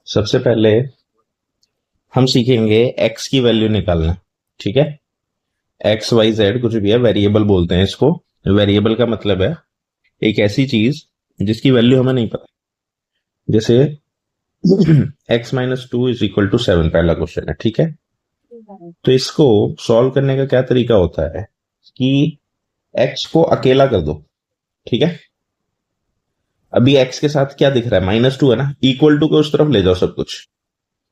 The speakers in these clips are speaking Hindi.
सबसे पहले हम सीखेंगे एक्स की वैल्यू निकालना। ठीक है, एक्स वाई जेड कुछ भी है, वेरिएबल बोलते हैं इसको। वेरिएबल का मतलब है एक ऐसी चीज जिसकी वैल्यू हमें नहीं पता। जैसे x-2 = 7 पहला क्वेश्चन है। ठीक है, तो इसको सॉल्व करने का क्या तरीका होता है कि x को अकेला कर दो। ठीक है, अभी x के साथ क्या दिख रहा है, -2 है ना, इक्वल टू के उस तरफ ले जाओ सब कुछ।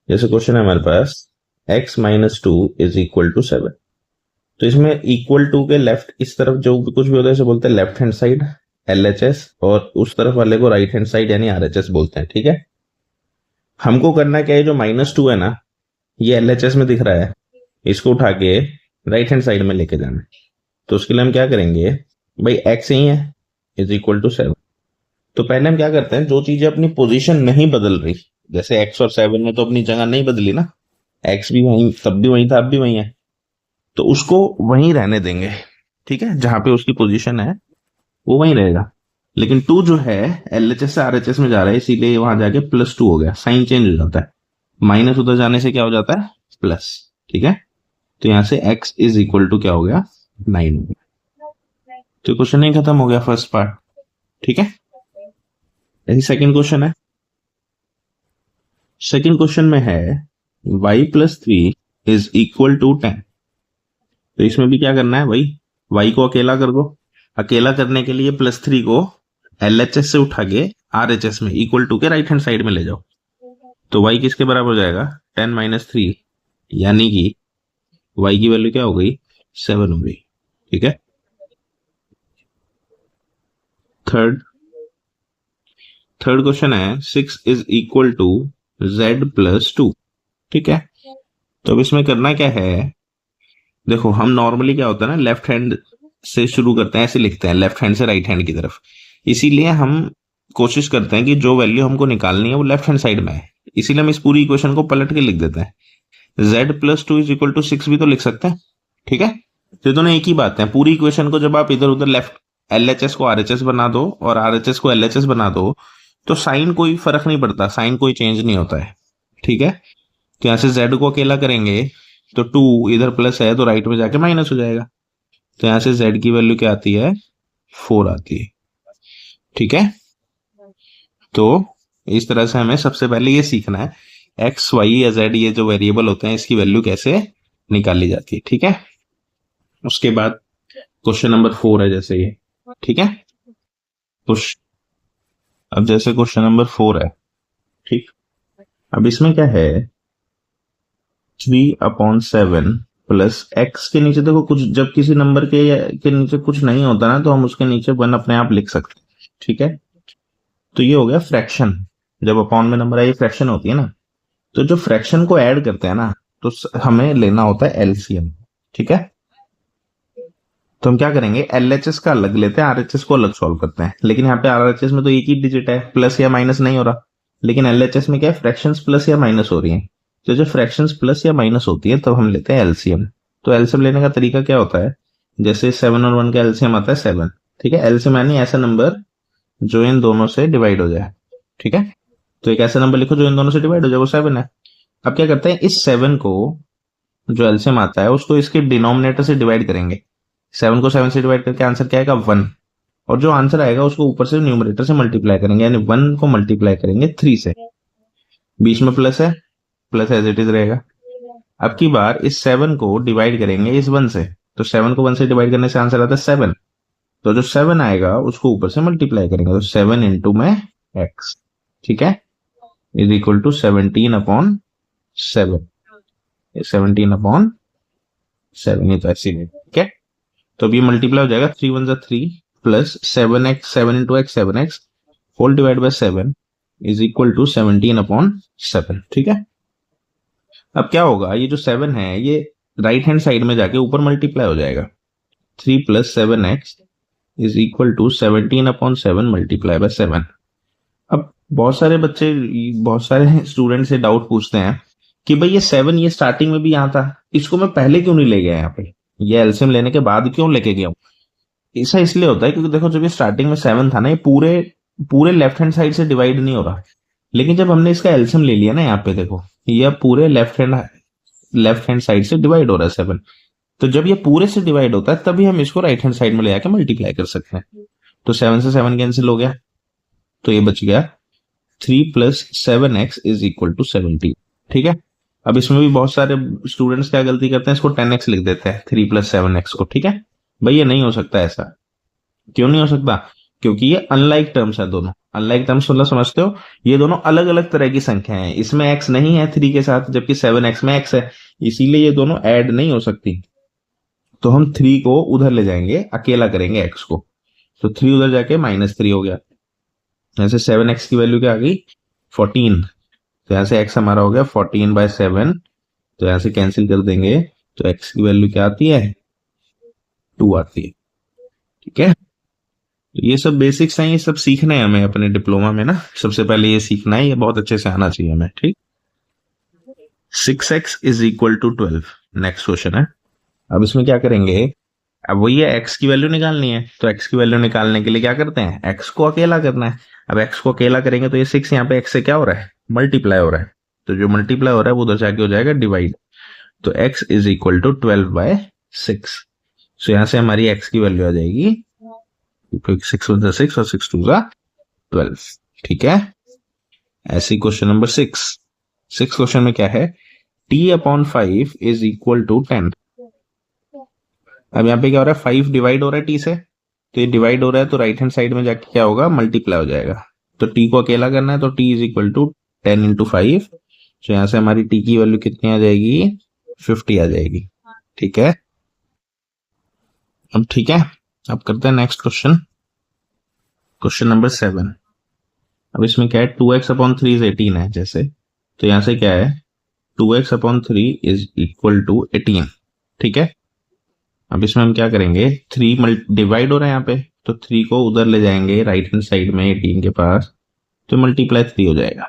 जैसे क्वेश्चन है हमारे पास x-2 = 7, तो इसमें इक्वल टू के लेफ्ट इस तरफ जो भी कुछ भी होता है इसे बोलते हैं लेफ्ट हैंड साइड LHS, और उस तरफ वाले को राइट हैंड साइड यानी RHS बोलते हैं। ठीक है, हमको करना क्या है, जो -2 है ना ये LHS में दिख रहा है, इसको उठा के राइट हैंड साइड में लेके जाना है। तो उसके लिए हम क्या करेंगे भाई, x ही है =7। तो पहले हम क्या करते हैं, जो चीजें अपनी पोजीशन नहीं बदल रही, जैसे x और 7 में तो अपनी जगह नहीं बदली ना, x भी वहीं तब भी वहीं था अब भी वहीं है, तो उसको वहीं रहने देंगे। ठीक है, जहां पे उसकी पोजीशन है वो वहीं रहेगा। लेकिन 2 जो है LHS से RHS में जा रहा है, इसीलिए वहां जाके +2 हो गया, साइन चेंज हो जाता है। माइनस उधर जाने से क्या हो जाता है, प्लस। ठीक है, तो यहां से x = क्या हो गया, 9 हो गया। तो क्वेश्चन नहीं खत्म हो गया फर्स्ट पार्ट। ठीक है, यही सेकंड क्वेश्चन है। सेकंड क्वेश्चन में है y+3 = 10। तो इसमें भी क्या करना है भाई, y को अकेला कर दो। अकेला करने के लिए +3 को LHS से उठा के RHS में इक्वल टू के राइट हैंड साइड में ले जाओ। तो y किसके बराबर हो जाएगा, 10 - 3, यानी कि y की वैल्यू क्या हो गई, 7 हो गई। ठीक है, थर्ड क्वेश्चन है 6 = z+2। ठीक है, तो अब इसमें करना क्या है, देखो हम नॉर्मली क्या होता है ना, लेफ्ट हैंड से शुरू करते हैं, ऐसे लिखते हैं लेफ्ट हैंड से राइट हैंड की तरफ। इसीलिए हम कोशिश करते हैं कि जो वैल्यू हमको निकालनी है वो लेफ्ट हैंड साइड में है। इसीलिए हम इस पूरी इक्वेशन को पलट के लिख देते हैं। z+2 = 6 भी तो लिख सकते हैं। ठीक है, तो दोनों एक ही बात है। पूरी इक्वेशन को जब आप इधर उधर लेफ्ट LHS को RHS बना दो और RHS को LHS बना दो, तो साइन कोई फर्क नहीं पड़ता, साइन कोई चेंज नहीं होता है। ठीक है, तो यहां से z को अकेला करेंगे तो 2 इधर प्लस है तो राइट में जाके माइनस हो जाएगा। तो यहां से z की वैल्यू क्या आती है, 4 आती है। ठीक है, तो इस तरह से हमें सबसे पहले ये सीखना है x y या z ये जो वेरिएबल होते हैं इसकी वैल्यू कैसे निकाली जाती है। ठीक है, उसके बाद क्वेश्चन नंबर 4 है जैसे ये। ठीक है, अब जैसे क्वेश्चन नंबर 4 है, ठीक, अब इसमें क्या है, 3/7 प्लस x के नीचे देखो कुछ, जब किसी नंबर के नीचे कुछ नहीं होता ना तो हम उसके नीचे 1 अपने आप लिख सकते हैं। ठीक है, तो ये हो गया फ्रैक्शन। जब अपॉन में नंबर आई फ्रैक्शन होती है ना, तो जो फ्रैक्शन को ऐड करते हैं ना तो हमें लेना होता है LCM। ठीक है, तो हम क्या करेंगे, LHS का अलग लेते हैं, RHS को अलग सॉल्व करते हैं। लेकिन यहाँ पे RHS में तो एक ही डिजिट है, प्लस या माइनस नहीं हो रहा। लेकिन LHS में क्या है, फ्रैक्शंस प्लस या माइनस हो रही हैं। तो जब फ्रैक्शंस प्लस या माइनस होती है तब हम लेते हैं LCM। तो LCM लेने का तरीका क्या होता है, जैसे 7 और 1 का LCM आता है 7। ठीक है, LCM यानी ऐसा नंबर जो इन दोनों से डिवाइड हो जाए। ठीक है, तो एक ऐसा नंबर लिखो जो इन दोनों से डिवाइड हो जाए, वो 7 है। अब क्या करते हैं, इस 7 को जो LCM आता है उसको इसके डिनोमिनेटर से डिवाइड करेंगे। 7 को 7 से डिवाइड करके आंसर क्या आएगा, 1। और जो आंसर आएगा उसको ऊपर से न्यूमरेटर से मल्टीप्लाई करेंगे, यानी 1 को मल्टीप्लाई करेंगे 3 से। बीच में प्लस है, प्लस एज इट इज रहेगा। अब की बार इस 7 को डिवाइड करेंगे इस 1 से, तो 7 को 1 से डिवाइड करने से आंसर आता है 7। तो जो 7 आएगा उसको ऊपर से मल्टीप्लाई करेंगे, तो 7 इंटू में x, ठीक है, = 17/7। 17/7 ही तो ऐसे ही। ठीक है, तो अब ये मल्टीप्लाई हो जाएगा, 3 1 जा 3 plus 7x, 7 into x 7x whole divide by 7 = 17/7। ठीक है, अब क्या होगा, ये जो 7 है ये राइट हैंड साइड में जाके ऊपर मल्टीप्लाई हो जाएगा। 3 + 7x = 17/7 मल्टीप्लाई बाय 7। अब बहुत सारे बच्चे, बहुत सारे स्टूडेंट से डाउट पूछते हैं कि भाई ये 7 ये स्टार्टिंग में भी यहाँ था, इसको मैं पहले क्यों नहीं ले गया, यहाँ पे ये एलसीएम लेने के बाद क्यों लेके गया हूँ। ऐसा इसलिए होता है क्योंकि देखो जब ये स्टार्टिंग में 7 था ना, ये पूरे लेफ्ट हैंड साइड से डिवाइड नहीं हो रहा, लेकिन जब हमने इसका एलसीएम ले लिया ना, यहाँ पे देखो ये पूरे लेफ्ट हैंड साइड से डिवाइड हो रहा है 7। तो जब ये पूरे से डिवाइड होता है तभी हम इसको राइट हैंड साइड में ले जाके मल्टीप्लाई कर सकते हैं। तो 7 से 7 कैंसिल हो गया, तो ये बच गया 3 plus 7x is equal to 17। ठीक है, अब इसमें भी बहुत सारे स्टूडेंट्स क्या गलती करते हैं, इसको 10x लिख देते हैं 3 प्लस 7x को। ठीक है भाई, ये नहीं हो सकता ऐसा। क्यों नहीं हो सकता? क्योंकि ये अनलाइक टर्म्स है दोनों। अनलाइक टर्म्स मतलब समझते हो, ये दोनों अलग अलग तरह की संख्याएं हैं। इसमें x नहीं है 3 के साथ, जबकि 7x में x है, इसीलिए ये दोनों ऐड नहीं हो सकती। तो हम 3 को उधर ले जाएंगे, अकेला करेंगे x को, तो 3 उधर जाके -3 हो गया। ऐसे 7x की वैल्यू क्या आ गई 14। तो यहां से x हमारा हो गया 14/7। तो यहां से कैंसिल कर देंगे, तो x की वैल्यू क्या आती है 2 आती है। ठीक है, तो ये सब बेसिक्स हैं, ये सब सीखना है हमें अपने डिप्लोमा में ना। सबसे पहले ये सीखना है, ये बहुत अच्छे से आना चाहिए हमें। ठीक, 6x is equal to 12 next question है। अब इसमें क्या करेंगे, अब वही है x की वैल्यू निकालनी है। तो x की वैल्यू निकालने के लिए क्या करते हैं, x को अकेला करना है। अब x को अकेला करेंगे तो ये 6 यहाँ पे x से क्या हो रहा है, मल्टीप्लाई हो रहा है। तो जो मल्टीप्लाई हो रहा है वो उधर जाके हो जाएगा डिवाइड। तो x इज इक्वल टू 12/6। सो यहां से हमारी x की वैल्यू आ जाएगी 6 1 6 और 6 2 12। ठीक है, ऐसी क्वेश्चन नंबर 6 क्वेश्चन में क्या है, t/5 इज इक्वल टू 10। अब यहाँ पे क्या हो रहा है, 5 डिवाइड हो रहा है t से, तो ये डिवाइड हो रहा है तो राइट हैंड साइड में जाके क्या होगा, मल्टीप्लाई हो जाएगा। तो t को अकेला करना है, तो t is equal to 10 into 5। तो यहां से हमारी t की वैल्यू कितनी आ जाएगी, 50 आ जाएगी। ठीक है, अब ठीक है, अब करते हैं नेक्स्ट क्वेश्चन, क्वेश्चन नंबर 7। अब इसमें क्या है, 2x/3 इज 18 है जैसे, तो यहां से क्या है 2x/3 इज इक्वल टू 18। ठीक है, अब इसमें हम क्या करेंगे, 3 डिवाइड हो रहा है यहाँ पे, तो 3 को उधर ले जाएंगे राइट हैंड साइड में 18 के पास, तो मल्टीप्लाई 3 हो जाएगा।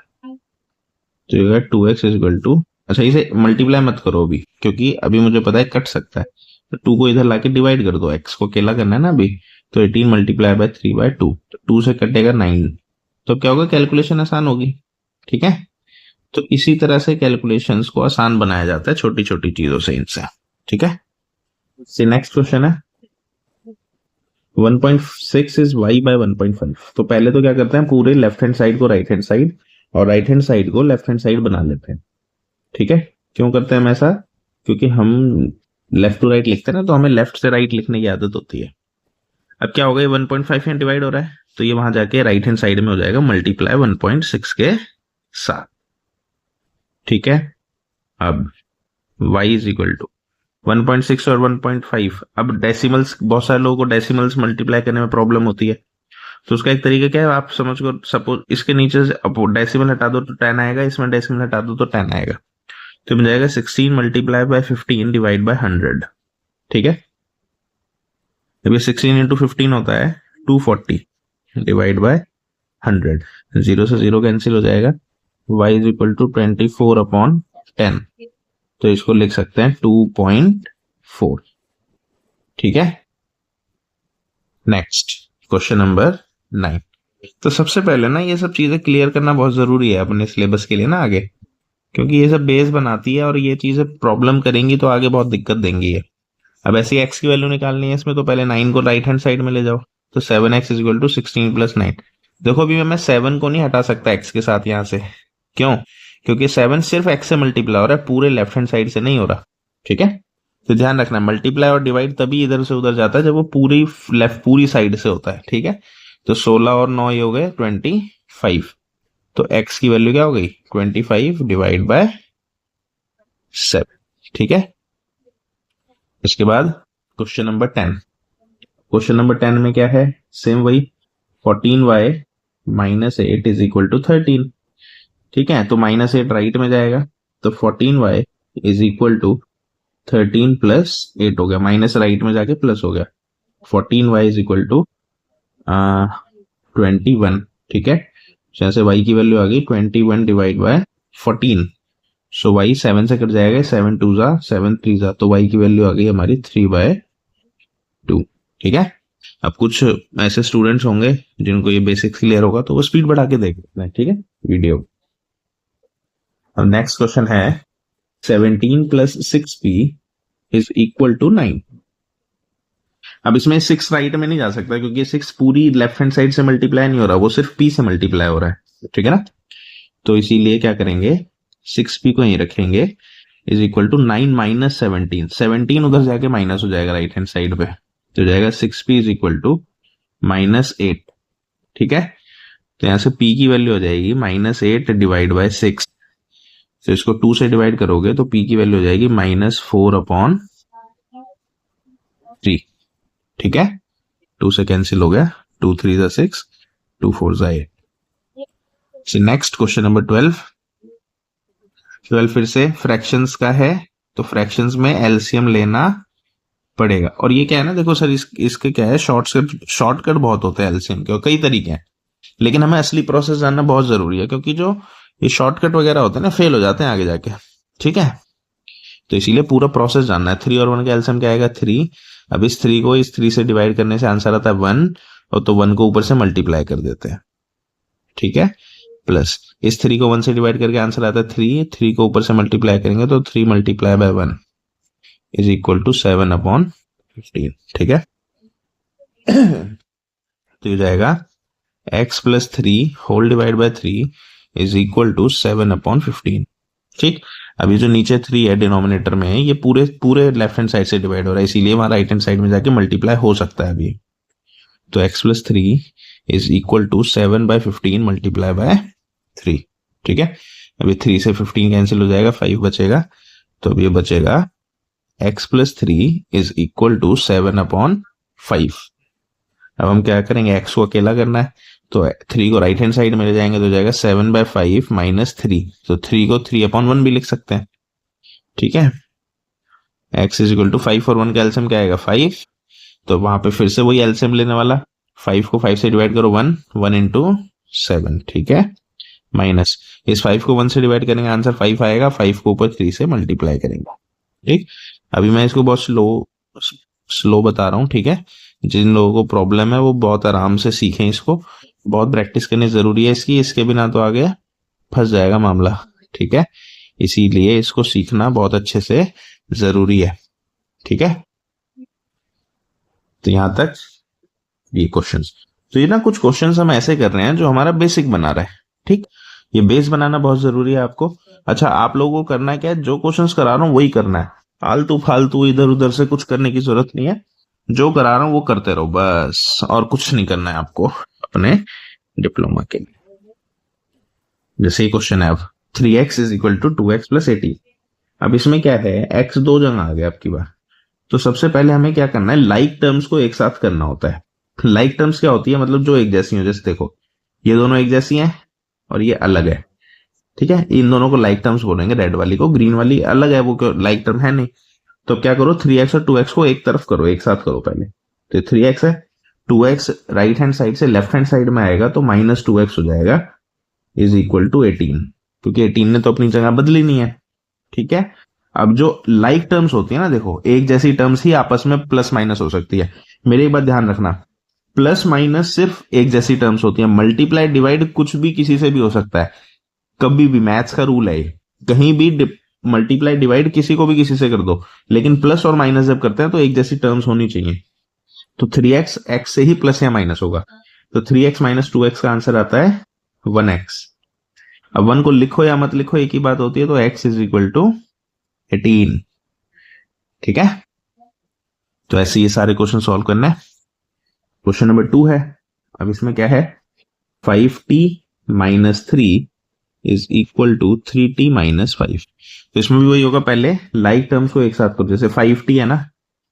तो ये 2x इज इक्वल टू, अच्छा इसे मल्टीप्लाई मत करो अभी, क्योंकि अभी मुझे पता है कट सकता है। तो 2 को इधर लाके डिवाइड कर दो, x को अकेला करना है ना अभी। तो 18 मल्टीप्लाई बाय 3/2, तो 2 से कटेगा 9। तो क्या होगा, कैलकुलेशन आसान होगी। ठीक है, तो इसी तरह से कैलकुलेशंस को आसान बनाया जाता है छोटी छोटी चीजों से, इनसे। ठीक है, नेक्स्ट क्वेश्चन है 1.6 इज y/1.5। तो पहले तो क्या करते हैं, पूरे लेफ्ट हैंड साइड को राइट हैंड साइड और राइट हैंड साइड को लेफ्ट हैंड साइड बना लेते हैं। ठीक है, क्यों करते हैं हम ऐसा, क्योंकि हम लेफ्ट टू राइट लिखते हैं ना, तो हमें लेफ्ट से राइट लिखने की आदत होती है। अब क्या होगा, ये 1.5 यहाँ डिवाइड हो रहा है, तो ये वहां जाके राइट हैंड साइड में हो जाएगा मल्टीप्लाई 1.6 के साथ। ठीक है, अब y इज इक्वल टू 1.6 और 1.5। अब डेसिमल्स, बहुत सारे लोगों को डेसिमल्स मल्टीप्लाई करने में प्रॉब्लम होती है, तो उसका एक तरीका क्या है, आप समझ को, सपोज इसके नीचे से डेसिमल हटा दो तो 10 आएगा, इसमें डेसिमल हटा दो तो 10 आएगा। तो मिल जाएगा 16 मल्टीप्लाई बाय 15 डिवाइड बाय 100। ठीक है, जब ये 16 इंटू 15 होता है 240 डिवाइड बाय 100, 0 से 0 कैंसिल हो जाएगा। y इज इक्वल टू 24/10, तो इसको लिख सकते हैं 2.4। ठीक है, नेक्स्ट क्वेश्चन नंबर 9। तो सबसे पहले ना ये सब चीजें क्लियर करना बहुत जरूरी है अपने सिलेबस के लिए ना आगे, क्योंकि ये सब बेस बनाती है और ये चीजें प्रॉब्लम करेंगी तो आगे बहुत दिक्कत देंगी ये। अब ऐसी x की वैल्यू निकालनी है इसमें, तो पहले 9 को राइट हैंड साइड में ले जाओ, तो 7x is equal to 16 plus 9। देखो अभी मैं 7 को नहीं हटा सकता x के साथ यहां से, क्यों, क्योंकि 7 सिर्फ x से मल्टीप्लाई हो रहा है, पूरे लेफ्ट हैंड साइड से नहीं हो रहा। ठीक है, तो ध्यान रखना, मल्टीप्लाई और डिवाइड तभी इधर से उधर जाता है जब वो पूरी साइड से होता है। ठीक है, तो 16 और 9 ये हो गए 25। तो x की वैल्यू क्या हो गई 25 डिवाइड बाय 7। ठीक है, इसके बाद क्वेश्चन नंबर 10। क्वेश्चन नंबर 10 में क्या है, सेम वही 14y minus 8 is equal to 13। ठीक है, तो -8 राइट में जाएगा, तो 14y is equal to 13 plus 8 हो गया, माइनस राइट में जाके प्लस हो गया, 14y इज इक्वल टू 21। ठीक है, जैसे y की वैल्यू आ गई 21 डिवाइड बाय 14। सो y 7 से कट जाएगा, 7 2 7 3 तो y की वैल्यू आ गई हमारी 3/2। ठीक है, अब कुछ ऐसे स्टूडेंट्स होंगे जिनको ये बेसिक्स क्लियर होगा तो वो स्पीड बढ़ा के देख लेते हैं। ठीक है, वीडियो अब नेक्स्ट क्वेश्चन है 17 plus 6p is equal to 9। अब इसमें 6 राइट में नहीं जा सकता क्योंकि 6 पूरी लेफ्ट हैंड साइड से मल्टीप्लाई नहीं हो रहा, वो सिर्फ p से मल्टीप्लाई हो रहा है, ठीक है ना। तो इसीलिए क्या करेंगे, 6p को यहीं रखेंगे, इज इक्वल टू 9 माइनस 17। 17 उधर जाके माइनस हो जाएगा राइट हैंड साइड पे, तो जाएगा 6p इज इक्वल टू -8, ठीक है। तो यहां से p की वैल्यू हो जाएगी -8 डिवाइड बाय 6। तो इसको 2 से डिवाइड करोगे तो p की वैल्यू हो जाएगी -4/3, ठीक है। 2 से कैंसिल हो गया, 2 3 ज़ा 6, 2 4 ज़ा 8। नेक्स्ट क्वेश्चन नंबर 12 फिर से फ्रैक्शंस का है, तो फ्रैक्शंस में एलसीएम लेना पड़ेगा। और ये क्या है ना, देखो सर इसके क्या है, शॉर्टकट बहुत होते हैं एलसीएम के, और कई तरीके हैं, लेकिन हमें असली प्रोसेस जानना बहुत जरूरी है, क्योंकि जो ये शॉर्टकट वगैरह होते हैं ना, फेल हो जाते हैं आगे जाके, ठीक है। तो इसीलिए पूरा प्रोसेस जानना है। 3 और 1 का एलसीएम क्या आएगा, 3। अब इस 3 को इस 3 से डिवाइड करने से आंसर आता है 1, और तो 1 को ऊपर से मल्टीप्लाई कर देते हैं, ठीक है। प्लस इस 3 को 1 से डिवाइड करके आंसर आता है 3, 3 को ऊपर से मल्टीप्लाई करेंगे तो 3 multiply by 1 is equal to 7/15, ठीक है। तो ये जाएगा x plus 3 whole divide by 3 is equal to 7/15, ठीक। अभी जो नीचे 3 है डिनोमिनेटर में, ये पूरे पूरे लेफ्ट हैंड साइड से डिवाइड हो रहा है, इसीलिए वहां राइट हैंड साइड में जाके मल्टीप्लाई हो सकता है अभी। तो x plus 3 is equal to 7/15 multiply by 3, ठीक है। अभी 3 से 15 कैंसिल हो जाएगा, 5 बचेगा, तो अब ये बचेगा x plus 3 is equal to 7/5। अब हम क्या करेंगे, x को अकेला करना है, तो 3 को राइट हैंड साइड में ले जाएंगे तो जाएगा 7/5 माइनस 3, तो 3 को 3/1 भी लिख सकते हैं, ठीक है। x इज इक्वल टू 5 और 1 का एलसीएम क्या आएगा, 5। तो वहां पे फिर से वही एलसीएम लेने वाला, 5 को 5 से डिवाइड करो 1, 1 इंटू 7, ठीक है, माइनस इस 5 को 1 से डिवाइड करेंगे आंसर 5 आएगा, 5 को ऊपर 3 से मल्टीप्लाई करेंगे, ठीक। अभी मैं इसको बहुत स्लो बता रहा हूँ, ठीक है। जिन लोगों को प्रॉब्लम है वो बहुत आराम से सीखें, इसको बहुत प्रैक्टिस करनी जरूरी है इसकी, इसके बिना तो आगे फंस जाएगा मामला, ठीक है। इसीलिए इसको सीखना बहुत अच्छे से जरूरी है, ठीक है। तो यहां तक ये क्वेश्चंस। तो ये ना कुछ क्वेश्चंस हम ऐसे कर रहे हैं जो हमारा बेसिक बना रहा है, ठीक। ये बेस बनाना बहुत जरूरी है आपको। अच्छा, आप लोगों को करना क्या है, जो क्वेश्चंस करा रहा हूं वही करना है, फालतू फालतू इधर उधर से कुछ करने की जरूरत नहीं है, जो करा रहा हूं वो करते रहो बस, और कुछ नहीं करना है आपको अपने डिप्लोमा के लिए। जैसे ये क्वेश्चन है अब 3x is equal to 2x plus 18। अब इसमें क्या है, x 2 जगह आ गया आपकी बार, तो सबसे पहले हमें क्या करना है, लाइक टर्म्स को एक साथ करना होता है। लाइक टर्म्स क्या होती है, मतलब जो एक जैसी हो, जैसे देखो ये दोनों एक जैसी हैं और ये अलग है, ठीक है। इन दोनों को लाइक टर्म्स बोलेंगे, रेड वाली को, ग्रीन वाली अलग है, वो लाइक टर्म है नहीं। तो क्या करो, 3x और 2x को एक तरफ करो, एक साथ करो पहले। तो 3x है, 2x राइट हैंड साइड से लेफ्ट हैंड साइड में आएगा तो -2x हो जाएगा, इज इक्वल टू 18, क्योंकि 18 ने तो अपनी जगह बदली नहीं है, ठीक है। अब जो लाइक टर्म्स होती है ना, देखो एक जैसी टर्म्स ही आपस में प्लस माइनस हो सकती है। मेरे एक बात ध्यान रखना, प्लस माइनस सिर्फ एक जैसी टर्म्स होती है, मल्टीप्लाई डिवाइड कुछ भी किसी से भी हो सकता है, कभी भी, मैथ्स का रूल है, कहीं भी मल्टीप्लाई डिवाइड किसी को भी किसी से कर दो, लेकिन प्लस और माइनस जब करते हैं तो एक जैसी टर्म्स होनी चाहिए। तो 3x x से ही प्लस या माइनस होगा, तो 3x माइनस 2x का आंसर आता है 1x। अब 1 को लिखो या मत लिखो एक ही बात होती है, तो x इज इक्वल टू 18, ठीक है। तो ऐसे ये सारे क्वेश्चन सॉल्व करना है। क्वेश्चन नंबर 2 है, अब इसमें क्या है, 5t minus 3 is equal to 3t minus 5। तो इसमें भी वही होगा, पहले लाइक टर्म्स को एक साथ करो, जैसे 5t है ना,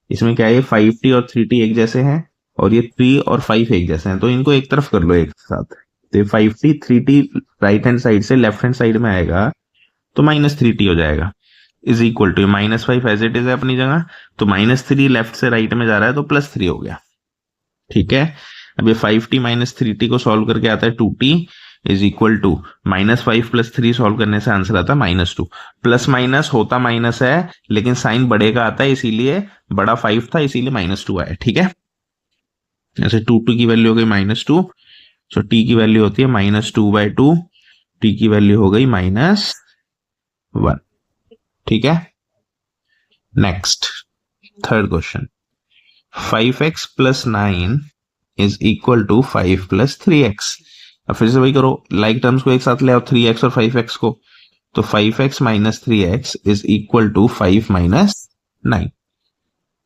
इसमें क्या है, 5t और 3t एक जैसे हैं, और ये 3 और 5 एक जैसे हैं, तो इनको एक तरफ कर लो एक साथ। तो 5t 3t right hand side से लेफ्ट हैंड साइड में आएगा तो -3t हो जाएगा, is equal to -5 as it is है अपनी जगह, तो -3 लेफ्ट से राइट में जा रहा है तो +3 हो गया, ठीक है। अब ये 5t माइनस 3t को सॉल्व करके आता है 2t is equal to -5 + 3 solve करने से आंसर आता है -2। प्लस माइनस होता माइनस है, लेकिन साइन बड़े का आता है, इसीलिए बड़ा 5 था इसीलिए -2 आया, ठीक है। ऐसे 2t की वैल्यू हो गई -2, सो t की वैल्यू होती है -2/2, t की वैल्यू हो गई -2। 1। ठीक है, next third question, 5x plus 9 is equal to 5 plus 3x। अब फिर से वही करो, लाइक टर्म्स को एक साथ ले आओ, 3x और 5x को, तो 5x minus 3x is equal to 5 minus 9,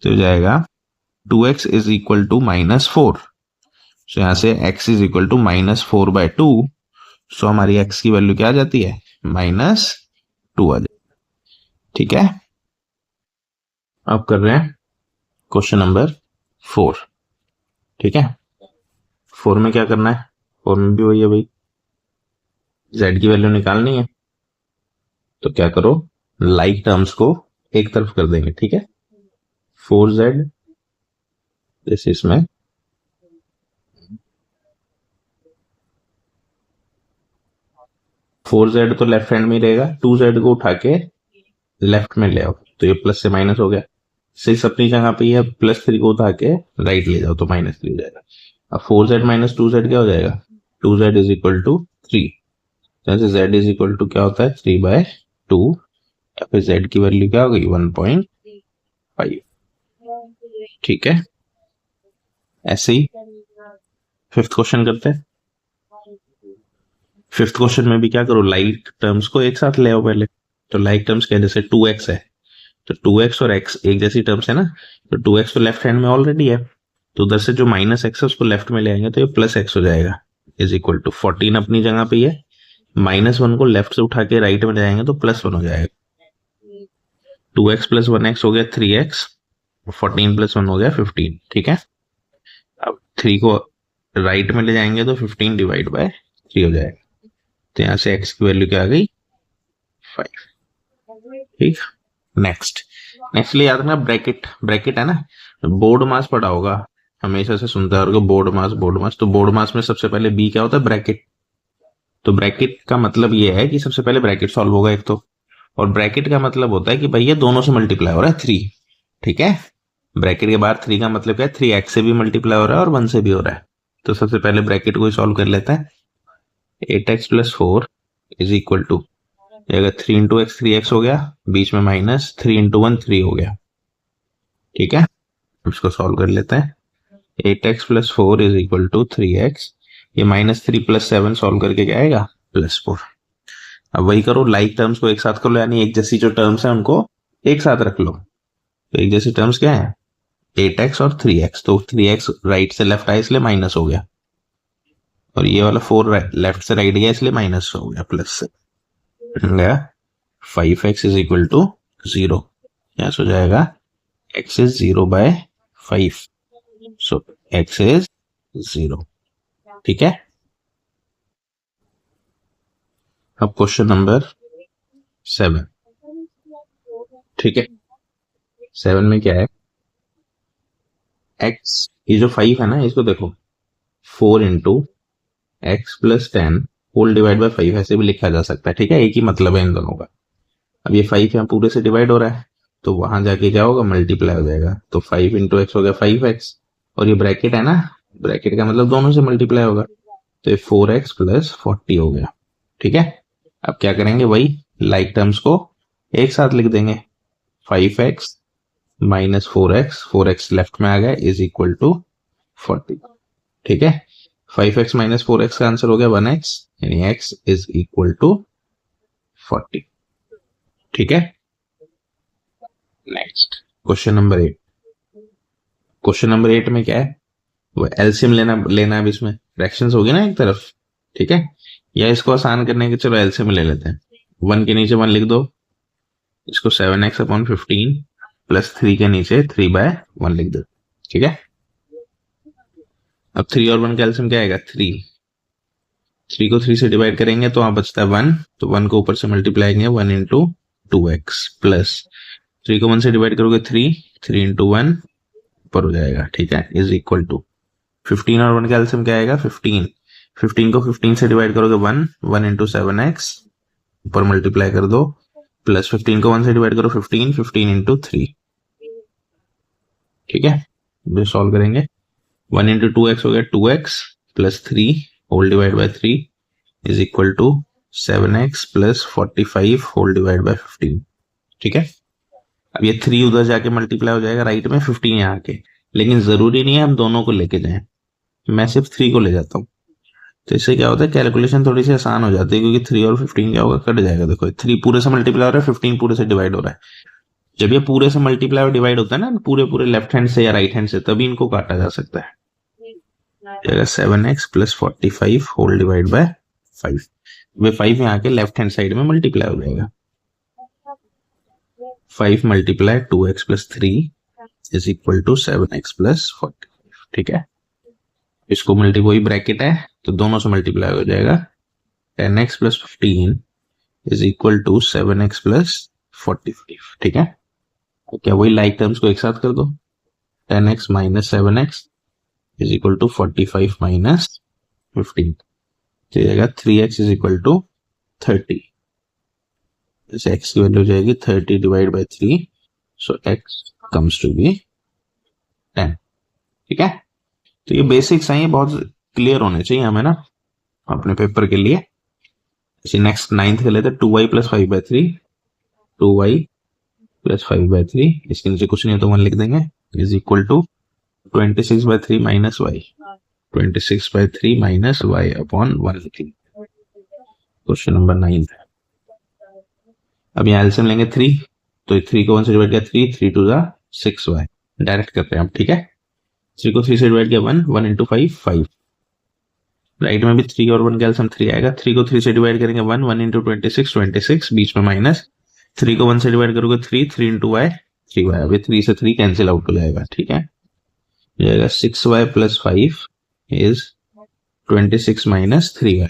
तो हो जाएगा 2x is equal to minus 4। So यहां से x is equal to minus 4/2। So हमारी x की वैल्यू क्या आ जाती है, -2 आ जाती है। ठीक है, अब कर रहे हैं क्वेश्चन नंबर 4। ठीक है, 4 में क्या करना है, 4 में भी वही है भाई, z की वैल्यू निकालनी है। तो क्या करो, लाइक टर्म्स को एक तरफ कर देंगे। ठीक है, 4z जैसे इसमें 4z तो लेफ्ट हैंड में ही रहेगा, 2z को उठा के लेफ्ट में ले आओ, तो ये प्लस से माइनस हो गया। 6 अपनी जगह पे है, +3 को उठा के राइट ले जाओ तो -3 हो जाएगा। अब 4z माइनस 2z क्या हो जाएगा, 2z इज इक्वल टू 3। जैसे z इज इक्वल टू क्या होता है, 3/2, या फिर z की वैल्यू क्या हो गई, 1.5। ठीक है, ऐसे ही फिफ्थ क्वेश्चन करते हैं। फिफ्थ क्वेश्चन में भी क्या करो, लाइक टर्म्स को एक साथ ले आओ पहले। तो लाइक टर्म्स क्या, जैसे 2x है, तो 2x और x एक जैसी टर्म्स है ना, तो 2x तो लेफ्ट हैंड में ऑलरेडी है, तो उधर से जो -x है उसको लेफ्ट में ले आएंगे तो ये +x हो जाएगा, इज इक्वल टू 14 अपनी जगह पे ही है, -1 को लेफ्ट से उठा के राइट में ले जाएंगे तो +1 हो जाएगा। 2x + 1x हो गया 3x, 14 + 1 हो गया 15। ठीक है, अब 3 को राइट में ले जाएंगे तो 15 डिवाइड बाय 3 हो जाएगा, तो यहां से x की वैल्यू क्या आ गई, 5। ठीक, नेक्स्ट याद रखना, ब्रैकेट है ना, बोर्ड मास पढ़ा होगा, हमेशा से सुनता है बोर्ड मास। तो बोर्ड मास में सबसे पहले बी क्या होता है, ब्रैकेट। तो ब्रैकेट का मतलब ये है कि सबसे पहले ब्रैकेट सॉल्व होगा एक तो, और ब्रैकेट का मतलब होता है कि भाई ये दोनों से मल्टीप्लाई हो रहा है 3। ठीक है, ब्रैकेट के बाद 3 का मतलब क्या है, 3x से भी मल्टीप्लाई हो रहा है और 1 से भी हो रहा है। तो सबसे पहले ब्रैकेट को ही सॉल्व कर लेते हैं। 8x + 4 इज इक्वल टू, अगर 3 × x 3x हो गया, बीच में माइनस, 3 × 1 3 हो गया। ठीक है, इसको सॉल्व कर लेते हैं। 8x + 4 is equal to 3x, ये -3 + 7 सॉल्व करके क्या आएगा, +4। अब वही करो, लाइक टर्म्स को एक साथ कर लो, यानी एक जैसी जो टर्म्स है उनको एक साथ रख लो। तो एक जैसी टर्म्स क्या है, 8x और 3x, तो 3x राइट से लेफ्ट आया इसलिए माइनस हो गया, और ये वाला 4 लेफ्ट से राइट गया इसलिए माइनस हो गया, प्लस से गया। 5x इज इक्वल टू 0, यहां से हो जाएगा x is 0/5, so x is 0। ठीक है, अब क्वेश्चन नंबर 7। ठीक है, 7 में क्या है, x, ये जो 5 है ना, इसको देखो 4 × x + 10 होल डिवाइड बाय 5 ऐसे भी लिखा जा सकता है। ठीक है, एक ही मतलब है इन दोनों का। अब ये 5 यहाँ पूरे से डिवाइड हो रहा है, तो वहां जाके क्या होगा, मल्टीप्लाई हो जाएगा, तो 5 × x हो गया 5x, और ये ब्रैकेट है ना, ब्रैकेट का मतलब दोनों से मल्टीप्लाई होगा, तो ये 4x + 40 हो गया। ठीक है, अब क्या करेंगे, वही लाइक टर्म्स को एक साथ लिख देंगे, 5x - 4x, 4x लेफ्ट में आ गया, इज इक्वल टू 40। ठीक है, 5x - 4x का आंसर हो गया 1x, यानी x इज इक्वल टू 40। ठीक है, next question number 8। Question number 8 में क्या है, वो एलसीएम लेना है, इसमें फ्रैक्शंस होगी ना एक तरफ। ठीक है, या इसको आसान करने के चलो एलसीएम ले लेते हैं, 1 के नीचे 1 लिख दो, इसको 7x/15 + 3 के नीचे 3/1 लिख दो। ठीक है, अब 3 और 1 का एलसीएम क्या आएगा, 3 को 3 से डिवाइड करेंगे तो वहां बचता है 1, तो 1 को ऊपर से मल्टीप्लाई करेंगे, 1 × 2x प्लस 3 को 1 से डिवाइड करोगे 3 × 1 ऊपर हो जाएगा। ठीक है, इज इक्वल टू 15 और 1 का एलसीएम क्या आएगा, 15 को 15 से डिवाइड करोगे 1 × 7x ऊपर मल्टीप्लाई कर दो, प्लस 15 को 1 से डिवाइड करो 15 × 3। ठीक है, ये सॉल्व करेंगे, 1 × 2x हो गया 2x plus 3 whole divide by 3 is equal to 7x plus 45 whole divide by 15। ठीक है, अब ये 3 उधर जाके मल्टीप्लाई हो जाएगा राइट में, 15 यहाँ आके, लेकिन जरूरी नहीं है हम दोनों को लेके जाएं, मैं सिर्फ 3 को ले जाता हूँ। तो इससे क्या होता है, कैलकुलेशन थोड़ी सी आसान हो जाती है, क्योंकि 3 और 15 क्या होगा, कट जाएगा। देखो 3 पूरे से मल्टीप्लाई हो रहा है, 15 पूरे से डिवाइड हो रहा है। जब ये पूरे से मल्टीप्लाई और डिवाइड होता है ना, पूरे पूरे लेफ्ट हैंड से या राइट हैंड से, तभी इनको काटा जा सकता है। 7x plus 45 whole divide by 5, वे 5 यहाँ के लेफ्ट हैंड साइड में मल्टीप्लाई हो जाएगा। 5 multiply 2x plus 3 is equal to 7x plus 45। ठीक है, इसको मल्टीप्लाई, ब्रैकेट है तो दोनों से मल्टीप्लाई हो जाएगा। 10x plus 15 is equal to 7x plus 45। ठीक है, तो क्या वही लाइक टर्म्स को एक साथ कर दो, 10x minus 7x is equal to 45 minus 15, तो जाएगा 3x इज इक्वल टू 30। जैसे x की वैल्यू हो जाएगी 30 divide by 3, so x comes to be 10। ठीक है, तो ये बेसिक्स हैं, ये बहुत क्लियर होने चाहिए हमें ना अपने पेपर के लिए। इसी नेक्स्ट 9th के लेते 2y plus 5 by 3, 2y plus 5 by 3, इसके नीचे कुछ नहीं है तो 1 लिख देंगे, is equal to 26 by 3 minus y, 26 by 3 minus y upon 1 लिखेंगे। क्वेश्चन नंबर 9 है। अब यहाँ एलसीएम लेंगे 3, तो 3 को 1 से डिवाइड किया 3 2 जा 6y, डायरेक्ट करते हैं आप। ठीक है, 3 को 3 से डिवाइड किया 1 इंटू 5, राइट में भी 3 और 1 का एलसीएम 3 आएगा। 3 को 3 से डिवाइड करेंगे 1 इंटू 26, बीच में माइनस, 3 को 1 से डिवाइड करोगे 3 इंटू y 3y, अभी 3 से 3 कैंसिल आउट हो जाएगा। ठीक है, जाएगा 6y plus 5 is 26 minus 3y।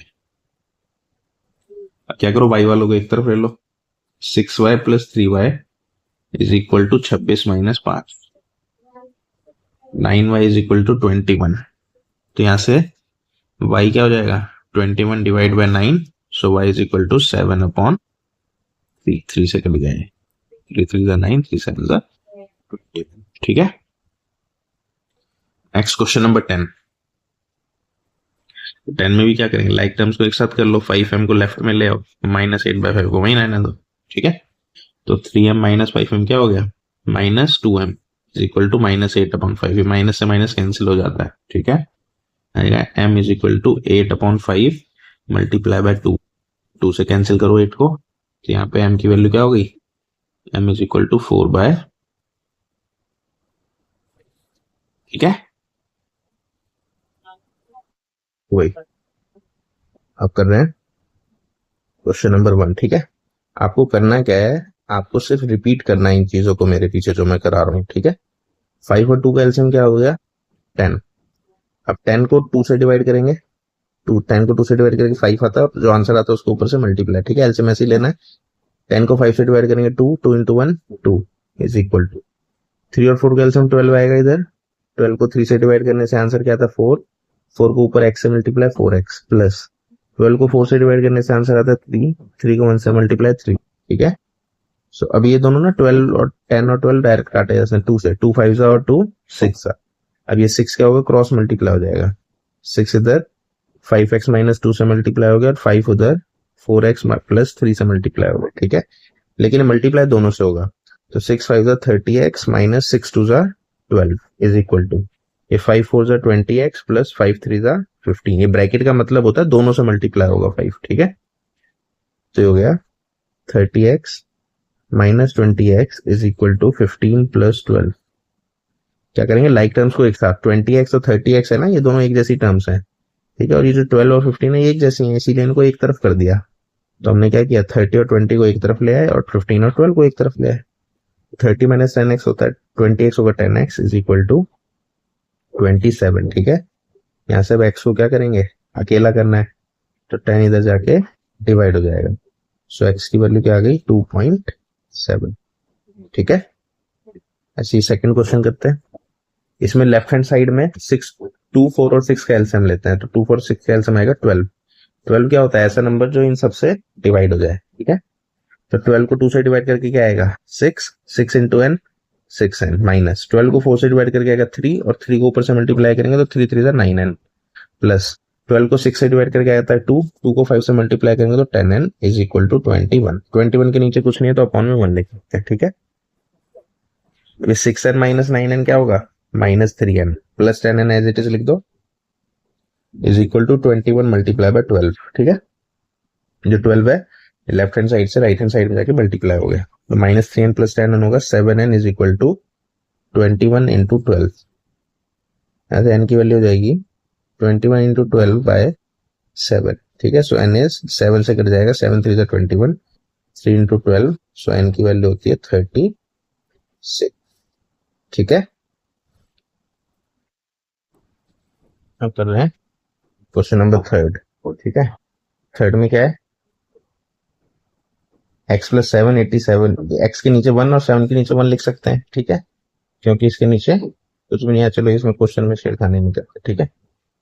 क्या करो, y वालों को एक तरफ ले लो, 6y plus 3y is equal to 26 minus 5, 9y is equal to 21। तो यहां से y क्या हो जाएगा, 21 divide by 9, so y is equal to 7 upon 3 से कट गए, 3 3 9, 3 7 21। ठीक है, नेक्स्ट क्वेश्चन नंबर 10। 10 में भी क्या करेंगे, लाइक टर्म्स को एक साथ कर लो, 5m को लेफ्ट में ले आओ, माइनस 8/5 को वहीं रहने दो। ठीक है, तो 3m माइनस 5m क्या हो गया, minus 2m is equal to minus 8 upon 5, minus से माइनस कैंसिल हो जाता है। ठीक है, आएगा m is equal to 8 upon 5 multiply by 2, 2 से कैंसिल करो 8 को, तो यहाँ पे m की वैल्यू क्या हो गई, m इज इक्वल टू 4/। ठीक है, वही आप कर रहे हैं क्वेश्चन नंबर 1। ठीक है, आपको करना क्या है, आपको सिर्फ रिपीट करना है इन चीजों को मेरे पीछे जो मैं करा रहा हूं। ठीक है, 5 और 2 का एलसीएम क्या हो गया, 10। अब 10 को 2 से डिवाइड करेंगे, 10 को 2 से डिवाइड करेंगे 5 आता है, जो आंसर आता है उसको ऊपर से मल्टीप्लाई। ठीक है, एलसीएम ऐसे ही लेना है, 10 को 5 से डिवाइड करेंगे 2 इंटू 1 2 इज इक्वल टू 3 और 4 का एलसीएम 12 आएगा इधर, 12 को 3 से डिवाइड करने से आंसर क्या आता है 4 को ऊपर x से मल्टीप्लाई 4x प्लस 12 को 4 से डिवाइड करने से आंसर आता है 3 को 1 से मल्टीप्लाई 3। ठीक है, सो अब ये दोनों ना 12 और 10 और 12 डायरेक्ट काटे जाते हैं 2 से, 2 5 और 2 6। अब ये 6 क्या होगा, क्रॉस मल्टीप्लाई हो जाएगा, 6 इधर 5x माइनस 2 से मल्टीप्लाई हो गया और 5 उधर 4x प्लस 3 से मल्टीप्लाई हो गया। ठीक है, लेकिन मल्टीप्लाई दोनों से होगा, तो 6 5 30x minus 6 2 12 is equal to, ये 5 4 20x प्लस 5 3 15। ये ब्रैकेट का मतलब होता है दोनों से मल्टीप्लाई होगा 5। ठीक है, तो ये हो गया 30x minus 20x is equal to 15 plus 12। क्या करेंगे, लाइक टर्म्स को एक साथ, 20x और 30x है ना, ये दोनों एक जैसी टर्म्स हैं। ठीक है, और ये जो 12 और 15 है ये एक जैसी है, इसीलिए इनको एक तरफ कर दिया। तो हमने क्या किया, 30 और 20 को एक तरफ ले आए और 15 और 12 को एक तरफ ले आए। 30 माइनस 10x होता है 20x होगा 10x इज इक्वल टू 27। ठीक है, यहाँ से अब x को क्या करेंगे, अकेला करना है, तो 10 इधर जाके डिवाइड हो जाएगा, सो x की वैल्यू क्या आ गई 2.7। ठीक है, ऐसे ही सेकंड क्वेश्चन करते हैं। इसमें लेफ्ट हैंड साइड में 2 4 और 6 का एलसीएम लेते हैं, तो 2 4 6 का एलसीएम आएगा 12। 12 क्या होता है, ऐसा नंबर जो इन सबसे डिवाइड हो जाए। ठीक है, तो 12 को 2 से डिवाइड करके क्या आएगा 6 इंटू n 6n माइनस 12 को 4 से डिवाइड करके आएगा 3 और 3 को ऊपर से मल्टीप्लाई करेंगे तो 3 3 9n प्लस 12 को 6 से डिवाइड करके आता है 2, 2 को 5 से मल्टीप्लाई करेंगे तो 10n इज इक्वल टू 21। 21 के नीचे कुछ नहीं है तो अपॉन में 1 लिख सकते हैं, ठीक है। 6n माइनस 9n क्या होगा, -3n plus 10n as it is लिख दो, is equal to 21 multiply by 12, ठीक है। जो 12 है लेफ्ट हैंड साइड से राइट हैंड साइड में जाके मल्टीप्लाई हो गया, तो -3n प्लस 10n होगा 7n is equal to 21 into 12, ऐसे n की वैल्यू हो जाएगी 21 इंटू 12 बाय 7, ठीक है। सो n इज 7 से कट जाएगा, 7 3 जा 21, 3 इंटू 12, सो n की वैल्यू होती है 36, ठीक है। अब कर रहे हैं क्वेश्चन नंबर 3, ठीक है। थर्ड में क्या है, x प्लस 7 87, x के नीचे 1 और 7 के नीचे 1 लिख सकते हैं, ठीक है, क्योंकि इसके नीचे कुछ भी नहीं है। चलो इसमें क्वेश्चन में छेड़खानी नहीं करते, ठीक है।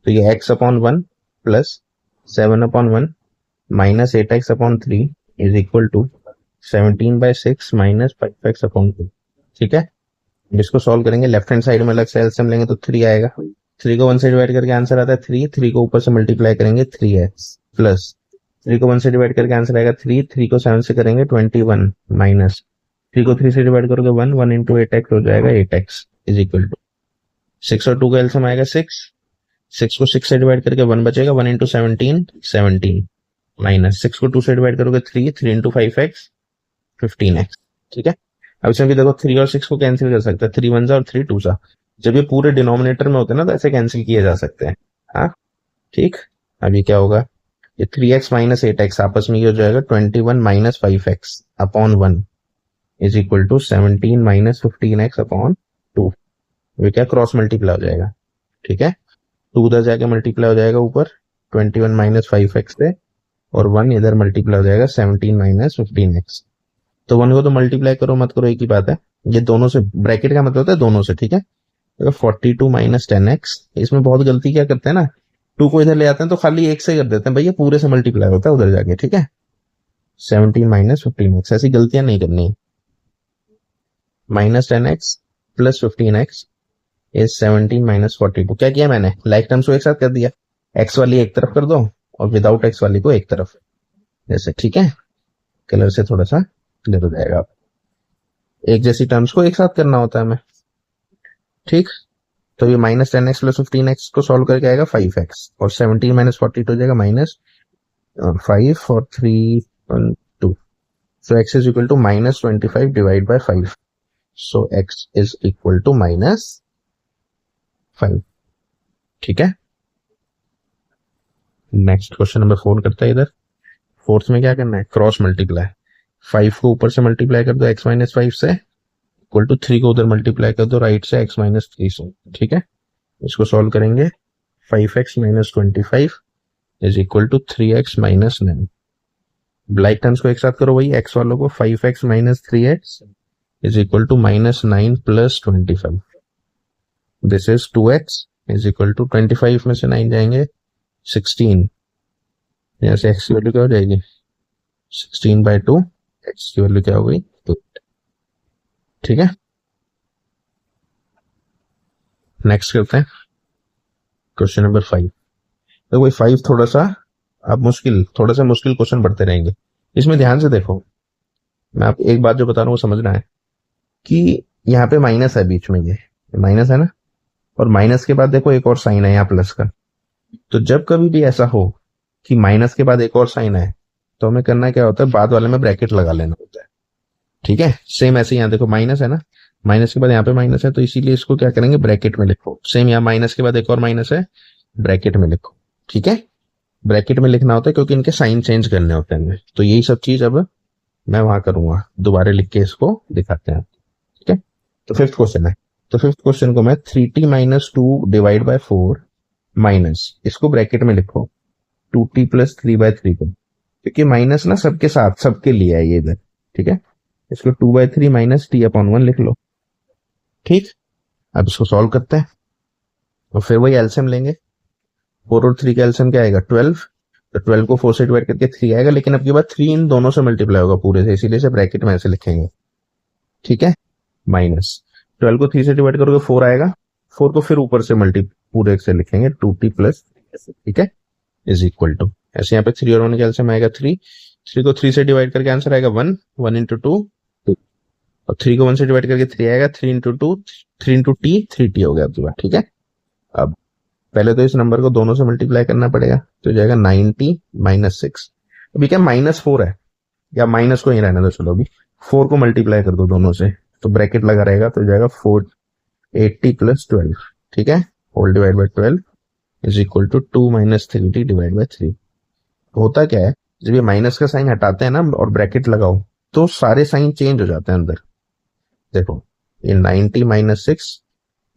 तो ये x upon 1 plus 7 upon 1 minus 8x upon 3 is equal to 17/6 minus 5x upon 2, ठीक है। इसको सॉल्व करेंगे, लेफ्ट हैंड साइड में अलग से एलसीएम लेंगे तो 3 आएगा, 3 को 1 से डिवाइड करके आंसर आता है 3, 3 को ऊपर से मल्टीप्लाई करेंगे 3x प्लस 3 को 1 से डिवाइड करके आंसर आएगा 3, 3 को 7 से करेंगे 21 माइनस 3 को 3 से डिवाइड करोगे 1, 1 इंटू 8x हो जाएगा 8x इज इक्वल टू 6 और 2 का एलसीएम आएगा 6, 6 को 6 से डिवाइड करके 1 बचेगा, 1 इंटू 17 17 माइनस 6 को 2 से डिवाइड करोगे 3, 3 इंटू 5x 15x, ठीक है। अब इसमें भी देखो 3 और 6 को कैंसिल कर सकते हैं, 3 1 और 3 2 सा, जब ये पूरे डिनोमिनेटर में होते हैं ना तो ऐसे कैंसिल किए जा सकते हैं, हाँ ठीक। अभी क्या होगा, ये 3x माइनस 8x आपस में ये हो जाएगा 21 minus 5x upon 1 is equal to 17 minus 15x upon 2, ये क्या क्रॉस मल्टीप्लाई हो जाएगा, ठीक है। 2 उधर जाके मल्टीप्लाई हो जाएगा ऊपर 21 माइनस 5x से, और 1 इधर मल्टीप्लाई हो जाएगा 17 माइनस 15x। तो 1 को तो मल्टीप्लाई करो मत करो एक ही बात है, ये दोनों से, ब्रैकेट का मतलब होता है दोनों से, ठीक है। तो 42 माइनस 10x, इसमें बहुत गलती क्या करते हैं ना, 2 को इधर ले आते हैं तो खाली 1 से कर देते हैं, भैया पूरे से मल्टीप्लाई होता है उधर जाके, ठीक है। 17 माइनस 15x, ऐसी गलतियां नहीं करनी है। Minus 10x plus 15x is 17 minus 42, क्या किया मैंने, लाइक टर्म्स को एक साथ कर दिया, x वाली एक तरफ कर दो और विदाउट x वाली को एक तरफ, जैसे, ठीक है। कलर से थोड़ा सा क्लियर हो जाएगा, एक जैसी टर्म्स को एक साथ करना होता है हमें, ठीक। तो ये माइनस 10x प्लस 15x को सॉल्व करके आएगा 5x, और 17 माइनस 42 हो जाएगा माइनस 5 और 3 1 2, so x is equal to minus 25 divide by 5, so x is equal to minus 5, ठीक है। नेक्स्ट क्वेश्चन नंबर 4 करता है इधर। फोर्थ में क्या करना है, क्रॉस मल्टीप्लाई, 5 को ऊपर से मल्टीप्लाई कर दो x माइनस 5 से, इक्वल टू 3 को उधर मल्टीप्लाई कर दो राइट से x माइनस 3 से, ठीक है। इसको सॉल्व करेंगे, 5x minus 25 is equal to 3x minus 9, like terms को एक साथ करो, वही x वालों को, 5x minus 3x is equal to minus 9 plus 25, this is 2x is equal to 25 में से 9 जाएंगे 16, यहाँ से x की वैल्यू क्या हो जाएगी 16/2, x की वैल्यू क्या हो गई 8, ठीक है। नेक्स्ट करते हैं क्वेश्चन नंबर 5। तो वही 5 थोड़ा सा अब थोड़ा सा मुश्किल क्वेश्चन बढ़ते रहेंगे, इसमें ध्यान से देखो, मैं आप एक बात जो बता रहा हूँ वो समझना है कि यहाँ पे माइनस है, बीच में ये माइनस है ना, और माइनस के बाद देखो एक और साइन है यहाँ प्लस का, तो जब कभी भी ऐसा हो कि माइनस के बाद एक और साइन है तो हमें करना क्या होता है, बाद वाले में ब्रैकेट लगा लेना होता है, ठीक है। सेम ऐसे यहाँ देखो माइनस है ना, माइनस के बाद यहाँ पे माइनस है तो इसीलिए इसको क्या करेंगे, ब्रैकेट में लिखो। सेम यहाँ माइनस के बाद एक और माइनस है, ब्रैकेट में लिखो, ठीक है। ब्रैकेट में लिखना होता है क्योंकि इनके साइन चेंज करने होते हैं, तो यही सब चीज अब मैं वहां करूंगा, दोबारा लिख के इसको दिखाते हैं, ठीक है। तो फिफ्थ क्वेश्चन है, तो फिफ्थ क्वेश्चन को मैं 3t minus 2 divide by 4 minus, इसको ब्रैकेट में लिखो 2t प्लस 3/3 को, क्योंकि माइनस ना सबके साथ सबके लिए है ये इधर, ठीक है। इसको 2/3 माइनस t/1 लिख लो, ठीक। अब इसको सॉल्व करते हैं और फिर वही एलसीएम लेंगे, 4 और 3 का एलसीएम क्या आएगा 12, तो 12 को 4 से डिवाइड करके 3 आएगा, लेकिन अब के बाद 3 इन दोनों से मल्टीप्लाई होगा पूरे से, इसीलिए से ब्रैकेट में ऐसे लिखेंगे, ठीक है। माइनस 12 को 3 से डिवाइड करोगे 4 आएगा, 4 को फिर ऊपर से पूरे से लिखेंगे 2t प्लस, ठीक है। इज इक्वल टू, ऐसे यहाँ पे 3 और 1 का एलसीएम आएगा 3, 3 को 3 से डिवाइड करके आंसर आएगा 1, 1 इंटू 2 2, और 3 को 1 से डिवाइड करके 3 आएगा, 3 इंटू 2 3 इंटू टी 3t हो गया आपकी बात, ठीक है। अब पहले तो इस नंबर को दोनों से मल्टीप्लाई करना पड़ेगा, तो जाएगा 90 माइनस 6, अभी क्या -4 है, या माइनस को ही रहने दो, चलो अभी 4 को मल्टीप्लाई कर दो दोनों से, तो ब्रैकेट लगा रहेगा, तो जाएगा 480 प्लस 12, ठीक है, whole divide by 12 is equal to 2 minus 3t divide by 3। होता क्या है, जब ये माइनस का साइन हटाते हैं ना और ब्रैकेट लगाओ, तो सारे साइन चेंज हो जाते हैं अंदर। देखो ये 90 माइनस 6,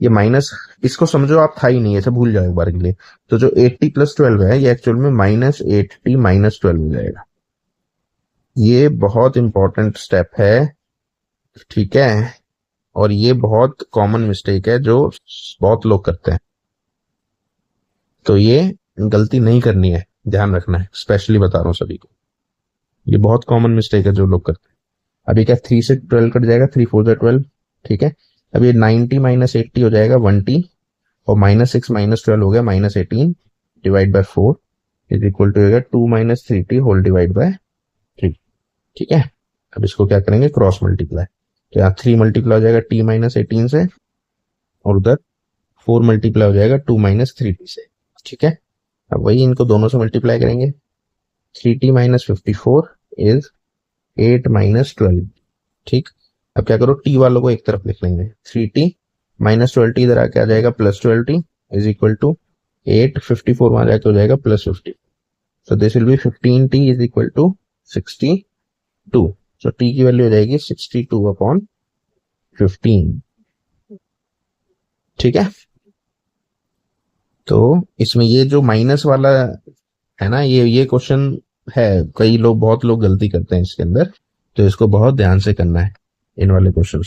ये माइनस, इसको समझो आप था ही नहीं, ऐसे भूल जाओ एक बार के लिए। तो जो 80 प्लस 12 है, ये एक्चुअल में -80 माइनस 12 हो जाएगा। ये बहुत इंपॉर्टेंट स्टेप है, ठीक है, और ये बहुत कॉमन मिस्टेक है जो बहुत लोग करते हैं, तो ये गलती नहीं करनी है, ध्यान रखना है, स्पेशली बता रहा हूं सभी को, ये बहुत कॉमन मिस्टेक है जो लोग करते हैं। अभी क्या 3 से 12 कट जाएगा, 3 4 12, ठीक है। अब ये 90 माइनस 80 हो जाएगा 1t, और -6 माइनस 12 हो गया -18 divide by 4 is equal to हो गया 2 minus 3t whole divide by 3, ठीक है। अब इसको क्या करेंगे, क्रॉस मल्टीप्लाई, तो यहाँ 3 मल्टीप्लाई हो जाएगा t माइनस 18 से, और उधर 4 मल्टीप्लाई हो जाएगा 2 माइनस 3t से, ठीक है। अब वही इनको दोनों से मल्टीप्लाई करेंगे, 3t माइनस 54 इज 8 माइनस 12, ठीक। अब क्या करो, t वालों को एक तरफ लिख लेंगे, 3t माइनस 12t इधर आके आ जाएगा plus 12t is equal to 8, 54 वहां जाके हो जाएगा plus 50, so this will be 15t is equal to 62, so t की वैल्यू हो जाएगी 62 अपॉन 15, ठीक है। तो इसमें ये जो माइनस वाला है ना, ये क्वेश्चन है, कई लोग, बहुत लोग गलती करते हैं इसके अंदर, तो इसको बहुत ध्यान से करना है इन वाले क्वेश्चन,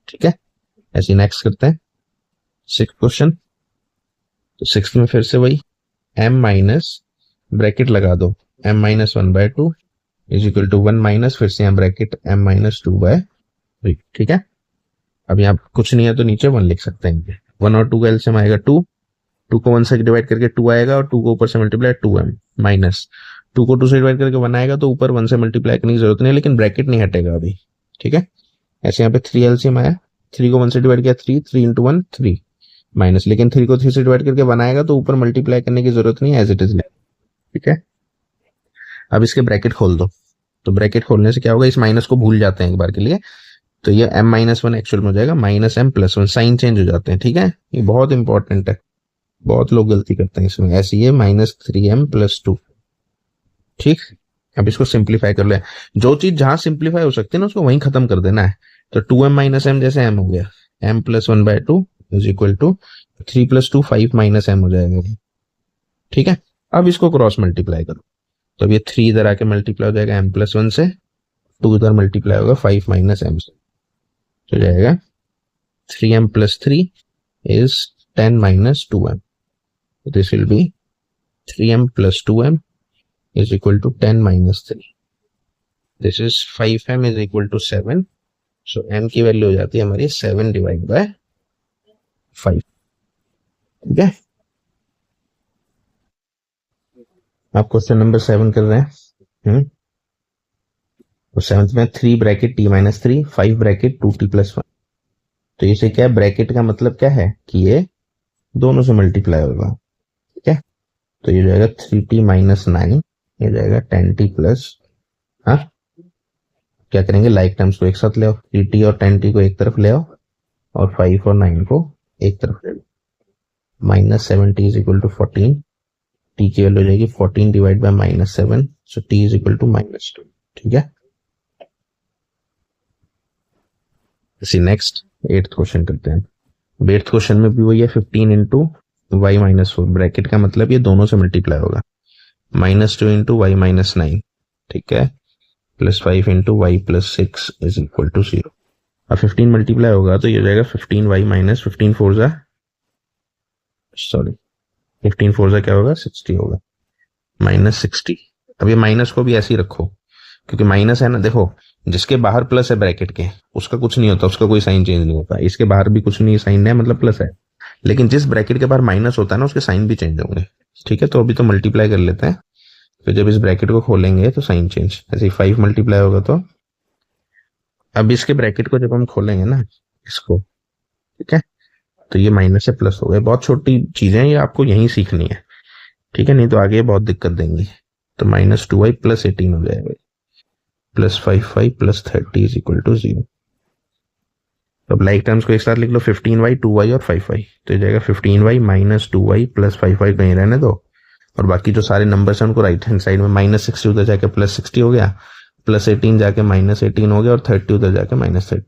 ठीक है। ऐसे नेक्स्ट करते हैं 6th क्वेश्चन। तो 6th में फिर से वही m माइनस, ब्रैकेट लगा दो, m minus 1/2 is equal to 1 minus, फिर से यहाँ ब्रैकेट m माइनस 2/3, ठीक है। अब यहाँ कुछ नहीं है तो नीचे 1 लिख सकते हैं, 1 और 2 का एलसीएम आएगा 2, 2 को 1 से डिवाइड करके 2 आएगा, और 2 को ऊपर से मल्टीप्लाई 2m माइनस 2 को 2 से डिवाइड करके 1 आएगा, तो ऊपर 1 से मल्टीप्लाई करने की जरूरत नहीं है, लेकिन ब्रैकेट नहीं हटेगा अभी, ठीक है। ऐसे यहाँ पे 3 एलसीएम आया, 3 को 1 से डिवाइड किया 3, 3 इंटू 1 3 माइनस, लेकिन 3 को 3 से डिवाइड करके 1 आएगा, तो ऊपर मल्टीप्लाई करने की जरूरत नहीं है, एज इट इज, ठीक है। अब इसके ब्रैकेट खोल दो, तो ब्रैकेट खोलने से क्या होगा, इस माइनस को भूल जाते हैं एक बार के लिए, तो ये m माइनस 1 एक्चुअल में हो जाएगा -m प्लस 1, साइन चेंज हो जाते हैं, ठीक है। ये बहुत इंपॉर्टेंट है, बहुत लोग गलती करते हैं इसमें, ऐसे ये -3m प्लस 2, ठीक। अब इसको सिंप्लीफाई कर ले, जो चीज जहां सिंप्लीफाई हो सकती है ना उसको वहीं खत्म कर देना है, तो 2m माइनस m जैसे m हो गया, m plus 1/2 is equal to 3 plus 2 5 minus m हो जाएगा, ठीक है। अब इसको क्रॉस मल्टीप्लाई करो, तो अब ये 3 इधर आके मल्टीप्लाई हो जाएगा m प्लस 1 से, 2 इधर मल्टीप्लाई होगा 5 माइनस m से, तो जाएगा 3m plus 3 is 10 minus 2m. This will be 3m plus 2m is equal to 10 minus 3. This is 5m is equal to 7. So m की वैल्यू हो जाती है हमारी 7 डिवाइड बाय 5, ठीक है। आप क्वेश्चन नंबर 7 कर रहे हैं, तो 7th में 3 bracket t minus 3, 5 bracket 2t plus 1, तो इसे क्या, ब्रैकेट का मतलब क्या है कि ये दोनों से मल्टीप्लाई होगा, ठीक है। तो ये जाएगा 3t माइनस 9, ये जाएगा 10t प्लस, हाँ क्या करेंगे, लाइक टर्म्स को एक साथ ले आओ, 3t और 10t को एक तरफ ले आओ, और 5 और 9 को एक तरफ ले लो, -7t is equal to 14, t की वैल्यू हो जाएगी 14 divide by -7, so t is equal to -2, ठीक है। इसी नेक्स्ट 8th क्वेश्चन करते हैं। 8th क्वेश्चन में भी वही है, 15 इंटू वाई माइनस 4, ब्रैकेट का मतलब ये दोनों से मल्टीप्लाई होगा, -2 इंटू वाई माइनस 9, ठीक है, plus 5 into y plus 6 is equal to 0। अब 15 मल्टीप्लाई होगा तो ये हो जाएगा 15 वाई माइनस 15 4 जा, सॉरी 15 4 जा क्या होगा, 60 होगा, -60। अब ये माइनस को भी ऐसे ही रखो, क्योंकि माइनस है ना, देखो जिसके बाहर प्लस है ब्रैकेट के, उसका कुछ नहीं होता, उसका कोई साइन चेंज नहीं होता, इसके बाहर भी कुछ नहीं साइन है, मतलब प्लस है, लेकिन जिस ब्रैकेट के बाहर माइनस होता है ना उसके साइन भी चेंज होंगे, ठीक है। तो अभी तो मल्टीप्लाई कर लेते हैं, फिर जब इस ब्रैकेट को खोलेंगे तो साइन चेंज, ऐसे 5 मल्टीप्लाई होगा तो अब इसके ब्रैकेट को जब हम खोलेंगे ना इसको, ठीक है, तो ये माइनस से प्लस हो गए। बहुत छोटी चीजें हैं, ये आपको यहीं सीखनी है, ठीक है, नहीं तो आगे बहुत दिक्कत देंगी। तो -2y + 18 हो जाएगा, +5y + 30 इज इक्वल टू 0। अब लाइक टर्म्स को एक साथ लिख लो, 15y 2y और 5y, तो ये जाएगा 15y - 2y + 5y कहीं रहने दो, और बाकी जो सारे नंबर्स हैं उनको राइट हैंड साइड में -60 उधर जाके +60 हो गया, +18 जाके -18 हो गया, और 30 उधर जाके -30।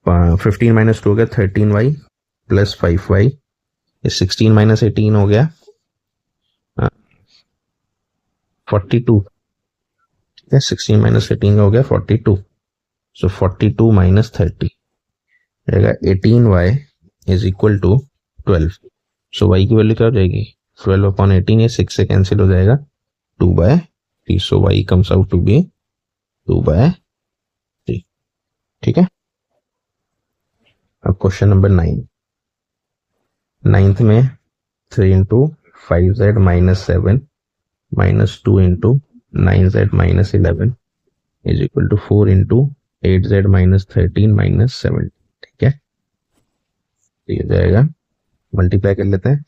15 - 2 हो गया 13y + 5y, 16 - 18 हो गया 42, ठीक है, 16 - 18 हो गया 42, सो 42 - 30 रहेगा 18y is equal to 12। So y की वैल्यू क्या हो जाएगी, 12/18, ये 6 से कैंसिल हो जाएगा, 2/3, so y comes out to be 2/3, ठीक है। अब क्वेश्चन नंबर 9, 9th में 3 × 5z - 7 - 2 × 9z - 11 is equal to 4 × 8z - 13 - 7, ठीक है। तो ये जाएगा, मल्टीप्लाई कर लेते हैं,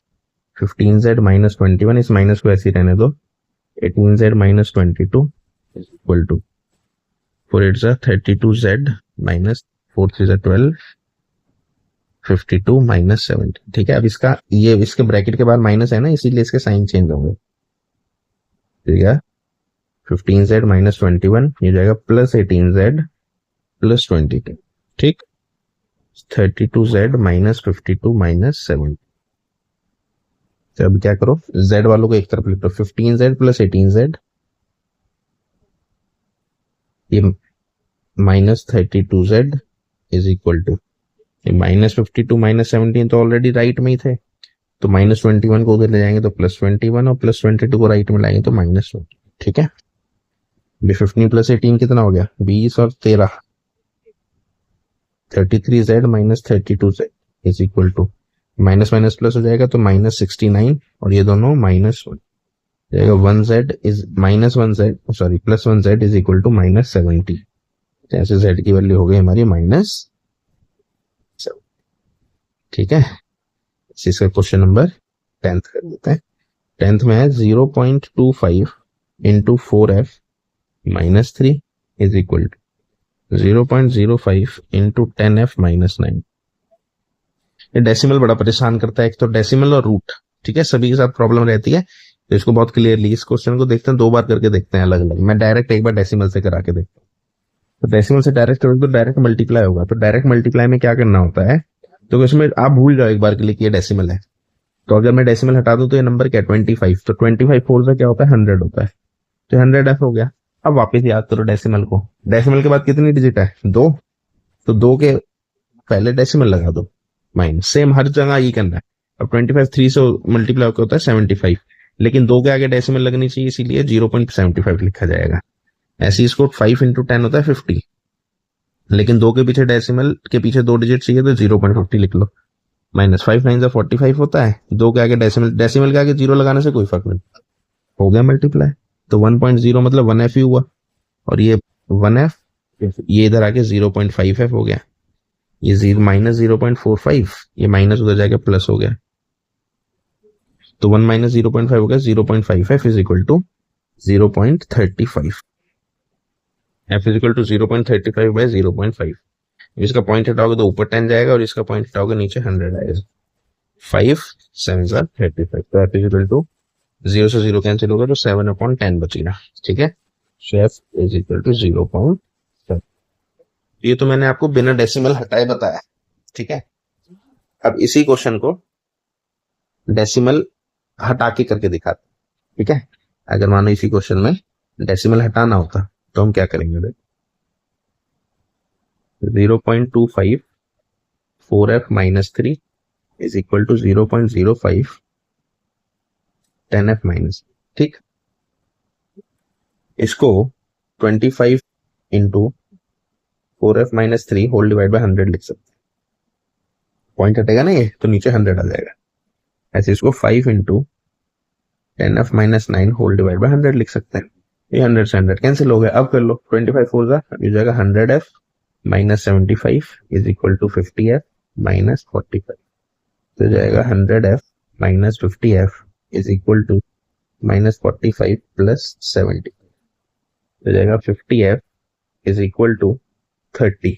15z - 21, इस माइनस को ऐसे ही रहने दो, 18z - 22 is equal to 4 8 32z - 4 3 12, 52 - 70, ठीक है। अब इसका ये इसके ब्रैकेट के बाद माइनस है ना, इसीलिए इसके साइन चेंज होंगे, ठीक है। 15z - 21 ये जाएगा +18z + 22, ठीक। 32z - 52 - 70। तो अब क्या करो, z वालों को एक तरफ लिख दो, 15z + 18z, ये -32z इज इक्वल टू, ये -52 - 17 तो ऑलरेडी राइट में ही थे, तो -21 को उधर ले जाएंगे तो +21, और +22 को राइट में लाएंगे तो -20, ठीक है। 15 + 18 कितना हो गया, 20 और 13, 33z - 32z is equal to, minus minus plus हो जाएगा तो -69, और ये दोनों माइनस जाएगा, 1z इज -1z sorry +1z is equal to -70। ऐसे z की वैल्यू हो गई हमारी -7, ठीक है। इसका क्वेश्चन नंबर 10th कर देते हैं। 10th में है 0.25 × 4f - 3 is equal to 0.05 × 10f - 9। ये डेसिमल बड़ा परेशान करता है, एक तो डेसिमल और रूट, ठीक है, सभी के साथ प्रॉब्लम रहती है। तो इसको बहुत क्लियरली इस क्वेश्चन को देखते हैं, 2 बार करके देखते हैं अलग अलग। मैं डायरेक्ट एक बार डेसिमल से करा के देखता हूँ। तो डेसिमल से डायरेक्ट करोगे तो डायरेक्ट मल्टीप्लाई होगा, तो डायरेक्ट मल्टीप्लाई में क्या करना होता है, तो इसमें आप भूल जाओ एक बार के लिए कि ये डेसिमल है। तो अगर मैं डेसिमल हटा दूं तो ये नंबर क्या है 25, तो 25 4 से क्या होता है 100 होता है, तो 100f हो गया। अब वापस याद करो डेसिमल को, डेसिमल के बाद कितनी डिजिट है 2, तो 2 के पहले डेसिमल लगा दो माइनस, सेम हर जगह ये करना है। अब 25 3 से मल्टीप्लाई होकर होता है 75, लेकिन 2 के आगे डेसिमल लगनी चाहिए, इसीलिए 0.75 लिखा जाएगा। ऐसे इसको 5 × 10 होता है 50, लेकिन 2 के पीछे डेसिमल के पीछे 2 डिजिट चाहिए तो 0.50 लिख लो, -5 9 45 होता है, 2 के आगे डेसिमल के आगे 0 लगाने से कोई फर्क नहीं, हो गया मल्टीप्लाई। तो 1.0 मतलब 1f ही हुआ, और ये 1f, ये इधर आके 0.5f हो गया, ये -0.45, ये माइनस उधर जाके प्लस हो गया, तो 1 - 0.5 हो गया 0.5f is equal to 0.35, f is equal to 0.35 by 0.5। इसका पॉइंट हटाओगे तो ऊपर 10 जाएगा, और इसका पॉइंट हटाओगे नीचे 100 आएगा, 5 7 35, तो f इज इक्वल टू 0 से 0 कैंसिल होगा तो 7/10 बचेगा, ठीक है। सो f इज इक्वल टू 0.7। ये तो मैंने आपको बिना डेसिमल हटाए बताया, ठीक है। अब इसी क्वेश्चन को डेसिमल हटा के करके दिखाते, ठीक है। अगर मानो इसी क्वेश्चन में डेसिमल हटाना होता तो हम क्या करेंगे, 0.25 4f - 3 is equal to 0.05 10f - ठीक। इसको 25 × 4f - 3 होल डिवाइड बाय 100 लिख सकते हैं, पॉइंट हटेगा ना ये, तो नीचे 100 आ जाएगा। ऐसे इसको 5 into 10f minus 9 whole divide by 100 लिख सकते हैं। ये 100 से 100 कैंसिल हो गया। अब कर लो 25 4 जा, ये जाएगा 100f minus 75 is equal to 50f minus 45। तो जाएगा 100f minus 50f is equal to minus 45 plus 70। तो जाएगा 50f is equal to 30।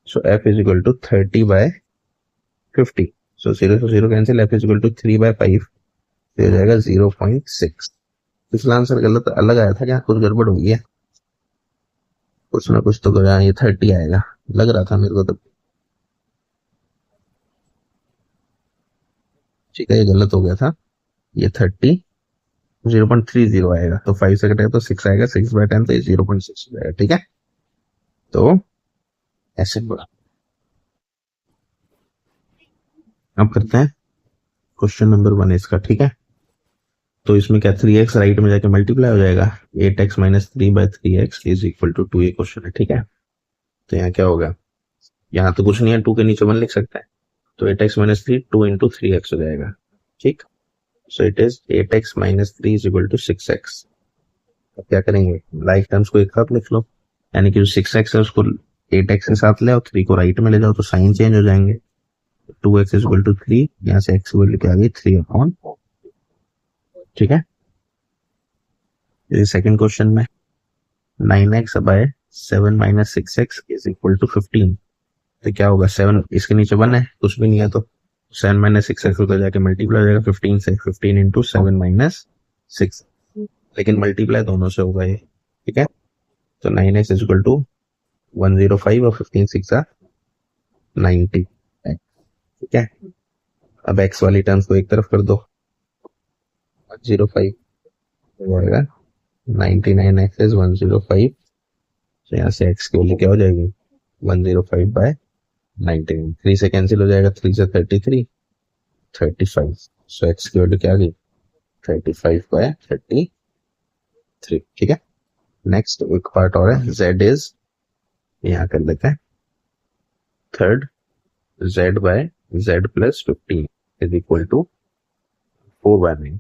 So f is equal to 30 by 50। So 0 से 0 cancel, f is equal to 3 by 5, तो हो जाएगा 0.6। पिछला आंसर गलत अलग आया था, क्या कुछ गड़बड़ हो गई है? कुछ ना कुछ तो गया, ये 30 आएगा लग रहा था मेरे को तो। ठीक है, ये गलत हो गया था, ये 30 0.30 आएगा, तो 5 से कटेगा तो 6 आएगा, 6 बाय 10 तो ये 0.6 आएगा। ठीक है, तो ऐसे अब करते हैं क्वेश्चन नंबर 1 इसका। ठीक है, तो इसमें क्या 3x राइट में जाके मल्टीप्लाई हो जाएगा, 8x minus 3 by 3x is equal to 2, ये क्वेश्चन है। ठीक है, तो यहाँ क्या होगा, यहाँ तो कुछ नहीं है, 2 के नीचे 1 लिख सकता है, तो 8x माइनस 3 2 इंटू 3x हो जाएगा। ठीक, so it is 8x minus 3 is equal to 6x। अब क्या करेंगे, लाइक टर्म्स को एक साथ लिख लो, यानी कि जो 6x है उसको 8x के साथ ले आओ, 3 को राइट में ले जाओ तो साइन चेंज हो जाएंगे। 2x इज इक्वल टू 3, यहाँ से x वैल्यू क्या आ गई 3/। ठीक है, सेकंड क्वेश्चन में 9x by 7 minus 6x is equal to 15। तो क्या होगा, 7 इसके नीचे 1 है, कुछ भी नहीं है, तो 7 माइनस 6x होकर जाके मल्टीप्लाई हो जाएगा 15 से, 15 इंटू 7 माइनस 6, लेकिन मल्टीप्लाई दोनों से होगा ये। ठीक है, तो 9x इज इक्वल टू 105 और 15 6 90। ठीक है, अब x वाली टर्म्स को एक तरफ कर दो, 105 हो जाएगा 99x इज 105, तो यहाँ से x की वैल्यू क्या हो जाएगी 105 बाय 99। 3 से कैंसिल हो जाएगा, 3 से 33 35, सो x की वैल्यू क्या आ गई 35 बाय 33। ठीक है, नेक्स्ट एक पार्ट और है, z इज, यहाँ कर लेते हैं third, z by z plus 15 is equal to 4 by 9।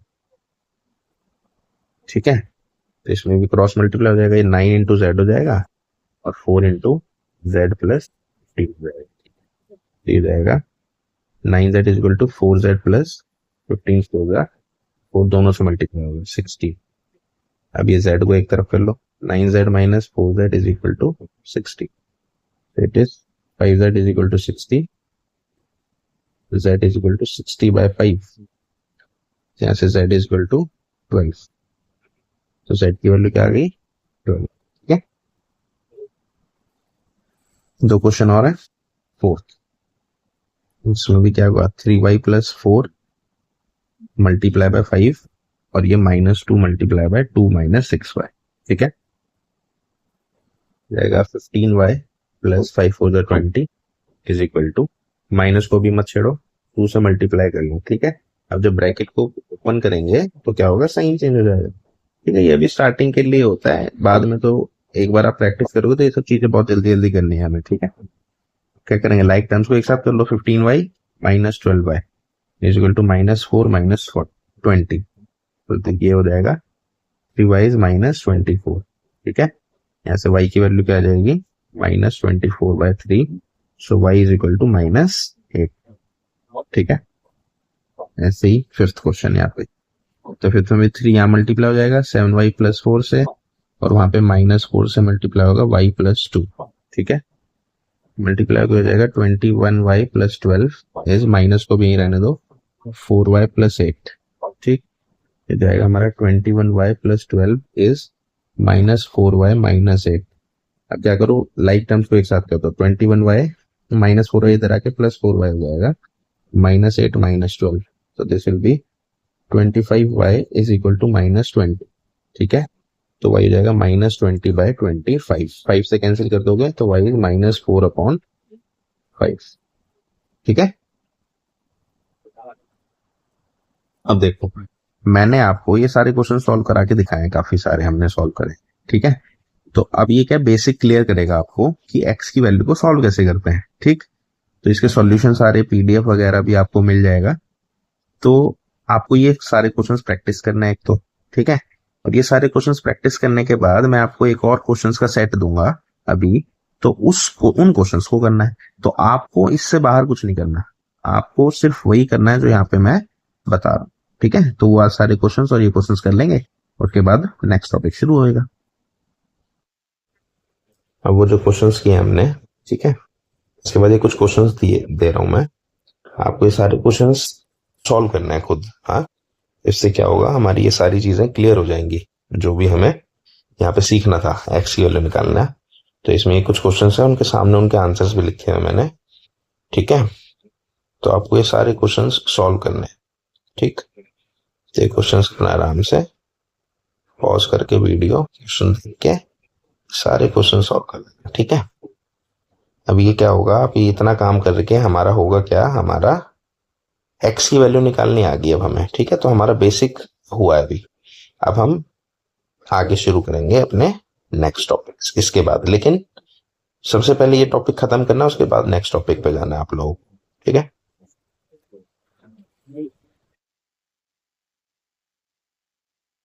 ठीक है, तो इसमें भी क्रॉस मल्टीप्लाई हो जाएगा, ये 9 इंटू जेड हो जाएगा और 4 इंटू जेड प्लस 15 हो जाएगा, ये जाएगा 9z is equal to 4z plus 15 होगा, 4 दोनों से मल्टीप्लाई होगा 60। अब ये z को एक तरफ कर लो, 9z minus 4z is equal to 60, it is 5z is equal to 60, z is equal to 60 by 5, यहाँ से z इज इक्वल टू 12, तो z की वैल्यू क्या आ गई 12। ठीक है, दो क्वेश्चन और है, फोर्थ, इसमें भी क्या हुआ 3y प्लस 4 मल्टीप्लाई बाय 5 और ये -2 मल्टीप्लाई बाय 2 माइनस 6y। ठीक है, जाएगा 15y plus 5 4 20 is equal to, minus को भी मत छेड़ो, 2 से मल्टीप्लाई कर लो। ठीक है, अब जब ब्रैकेट को ओपन करेंगे तो क्या होगा, साइन चेंज हो जाएगा। ठीक है, ये अभी स्टार्टिंग के लिए होता है, बाद में तो एक बार आप प्रैक्टिस करोगे तो ये सब चीजें बहुत जल्दी जल्दी करनी है हमें। ठीक है, क्या करेंगे, लाइक टर्म्स को एक साथ कर लो, 15y minus 12y is equal to -4 minus 20, तो ये हो जाएगा 3y इज माइनस 24। ठीक है, यहाँ से y की वैल्यू क्या आ जाएगी -24 by 3, so y is equal to -8। ठीक है, ऐसे ही फिफ्थ क्वेश्चन यहाँ पे, तो फिफ्थ में 3 यहाँ मल्टीप्लाई हो जाएगा 7y प्लस 4 से, और वहां पे -4 से मल्टीप्लाई होगा y प्लस 2। ठीक है, मल्टीप्लाई हो जाएगा 21y प्लस 12 इज, माइनस को भी यही रहने दो, 4y प्लस 8। ठीक, ये जाएगा हमारा 21y plus 12 is -4y minus 8। अब क्या करो, लाइक टर्म्स को एक साथ कर दो, 21y माइनस 4y इधर आके प्लस 4y हो जाएगा, -8 माइनस 12, तो this will be 25y is equal to -20। ठीक है, तो y हो जाएगा -20 बाय 25, 5 से कैंसिल कर दोगे तो y इज -4/5। ठीक है, अब देखो मैंने आपको ये सारे क्वेश्चन सॉल्व करा के दिखाए, काफी सारे हमने सॉल्व करे। ठीक है, तो अब ये क्या बेसिक क्लियर करेगा आपको कि x की वैल्यू को सॉल्व कैसे करते हैं। ठीक, तो इसके सॉल्यूशन सारे पीडीएफ वगैरह भी आपको मिल जाएगा। तो आपको ये सारे क्वेश्चंस प्रैक्टिस करना है एक तो, ठीक है। और ये सारे क्वेश्चंस प्रैक्टिस करने के बाद मैं आपको एक और क्वेश्चंस का सेट दूंगा अभी, तो उसको उन क्वेश्चंस को करना है। तो आपको इससे बाहर कुछ नहीं करना, आपको सिर्फ वही करना है जो यहाँ पे मैं बता रहा हूँ, ठीक है। तो वो आज सारे क्वेश्चंस और ये क्वेश्चंस कर लेंगे, उसके बाद नेक्स्ट टॉपिक शुरू होएगा। अब वो जो क्वेश्चंस किए हमने, ठीक है, इसके बाद ये कुछ क्वेश्चंस दे रहा हूं मैं आपको, ये सारे क्वेश्चंस सॉल्व करना है खुद। हाँ, इससे क्या होगा, हमारी ये सारी चीजें क्लियर हो जाएंगी, जो भी हमें यहाँ पे सीखना था, एक्स की वैल्यू निकालना है। तो इसमें ये कुछ क्वेश्चंस हैं, उनके सामने उनके आंसर्स भी लिखे हैं मैंने, ठीक है। तो आपको ये सारे क्वेश्चंस सॉल्व करने हैं, ठीक। तो ये क्वेश्चंस करना आराम से पॉज करके वीडियो क्वेश्चन देख के सारे क्वेश्चन सॉल्व कर लेना, ठीक है। अब ये क्या होगा, अब ये इतना काम करके हमारा होगा क्या, हमारा एक्स की वैल्यू निकालनी आ गई अब हमें, ठीक है। तो हमारा बेसिक हुआ है अभी। अब हम आगे शुरू करेंगे अपने नेक्स्ट टॉपिक्स इसके बाद, लेकिन सबसे पहले ये टॉपिक खत्म करना, उसके बाद नेक्स्ट टॉपिक पे जाना है आप लोगों को, ठीक है।